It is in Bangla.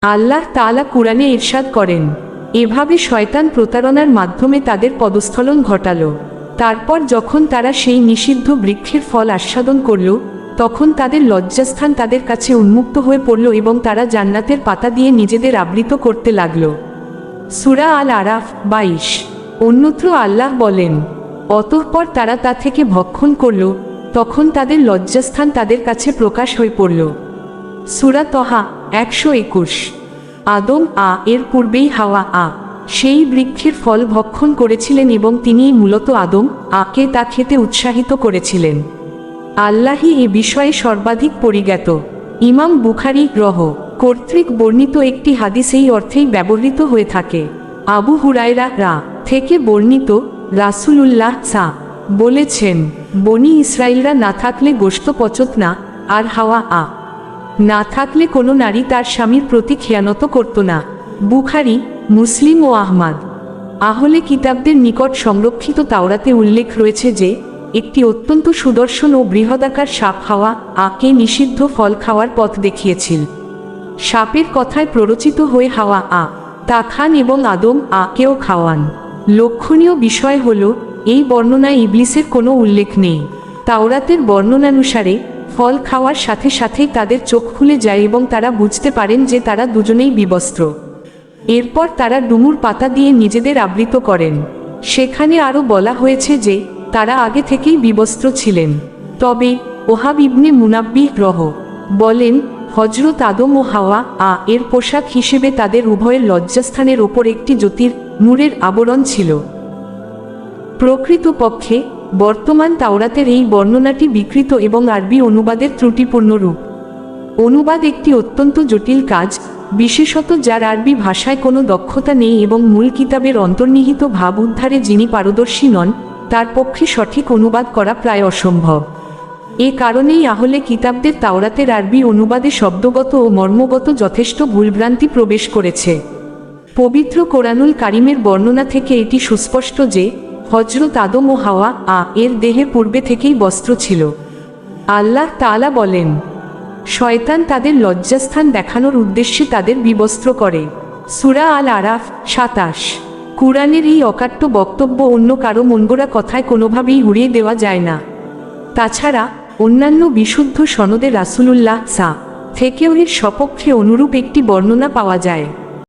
আল্লাহ তাআলা কুরআনে ইরশাদ করেন, এভাবে শয়তান প্রতারণার মাধ্যমে তাদের পদস্খলন ঘটালো। তারপর যখন তারা সেই নিষিদ্ধ বৃক্ষের ফল আস্বাদন করল, তখন তাদের লজ্জাস্থান তাদের কাছে উন্মুক্ত হয়ে পড়ল এবং তারা জান্নাতের পাতা দিয়ে নিজেদের আবৃত করতে লাগল। সূরা আল আরাফ 22। অন্যত্র আল্লাহ বলেন, অতঃপর তারা তা থেকে ভক্ষণ করল, তখন তাদের লজ্জাস্থান তাদের কাছে প্রকাশ হয়ে পড়ল। সূরা তহা 121। আদম এর পূর্বেই হাওয়া সেই বৃক্ষের ফল ভক্ষণ করেছিলেন এবং তিনিই মূলত আদম কে তা খেতে উৎসাহিত করেছিলেন। আল্লাহই এ বিষয়ে সর্বাধিক পরিজ্ঞাত। ইমাম বুখারী কর্তৃক বর্ণিত একটি হাদিস এই অর্থেই ব্যবহৃত হয়ে থাকে। আবু হুরায়রা থেকে বর্ণিত, রাসূলুল্লাহ বলেছেন, বনি ইসরাইলরা না থাকলে গোশত পচত না, আর হাওয়া না থাকলে কোনো নারী তার স্বামীর প্রতি খেয়ানত করত না। বুখারী, মুসলিম ও আহমদ। আহলে কিতাবদের নিকট সংরক্ষিত তাওরাতে উল্লেখ রয়েছে যে একটি অত্যন্ত সুদর্শন ও বৃহদাকার সাপ হাওয়া কে নিষিদ্ধ ফল খাওয়ার পথ দেখিয়েছিল। সাপের কথায় প্ররোচিত হয়ে হাওয়া তা খান এবং আদম কেও খাওয়ান। লক্ষণীয় বিষয় হল, এই বর্ণনায় ইবলিসের কোনো উল্লেখ নেই। তাওরাতের বর্ণনানুসারে ফল খাওয়ার সাথে সাথেই তাদের চোখ খুলে যায় এবং তারা বুঝতে পারেন যে তারা দুজনেই বিবস্ত্র। এরপর তারা ডুমুর পাতা দিয়ে নিজেদের আবৃত করেন। সেখানে আরও বলা হয়েছে যে তারা আগে থেকেই বিবস্ত্র ছিলেন। তবে ওহাব ইবনে মুনাব্বিহ বলেন, হযরত আদম ও হাওয়া এর পোশাক হিসেবে তাদের উভয়ের লজ্জাস্থানের ওপর একটি জ্যোতির নূরের আবরণ ছিল। প্রকৃতপক্ষে বর্তমান তাওরাতের এই বর্ণনাটি বিকৃত এবং আরবি অনুবাদের ত্রুটিপূর্ণ রূপ। অনুবাদ একটি অত্যন্ত জটিল কাজ, বিশেষত যার আরবি ভাষায় কোনো দক্ষতা নেই এবং মূল কিতাবের অন্তর্নিহিত ভাব উদ্ধারে যিনি পারদর্শী নন, তার পক্ষে সঠিক অনুবাদ করা প্রায় অসম্ভব। এ কারণেই আহলে কিতাবদের তাওরাতের আরবি অনুবাদে শব্দগত ও মর্মগত যথেষ্ট ভুলভ্রান্তি প্রবেশ করেছে। পবিত্র কোরআনুল কারিমের বর্ণনা থেকে এটি সুস্পষ্ট যে হযরত আদম ও হাওয়া এর দেহে পূর্বে থেকেই বস্ত্র ছিল। আল্লাহ তাআলা বলেন, শয়তান তাদের লজ্জাস্থান দেখানোর উদ্দেশ্যে তাদের বিবস্ত্র করে। সূরা আল আরাফ 27। কুরআনের এই অকাট্য বক্তব্য অন্য কারো মনগড়া কথায় কোনোভাবেই উড়িয়ে দেওয়া যায় না। তাছাড়া অন্যান্য বিশুদ্ধ সনদে রাসূলুল্লাহ থেকেও এর সপক্ষে অনুরূপ একটি বর্ণনা পাওয়া যায়।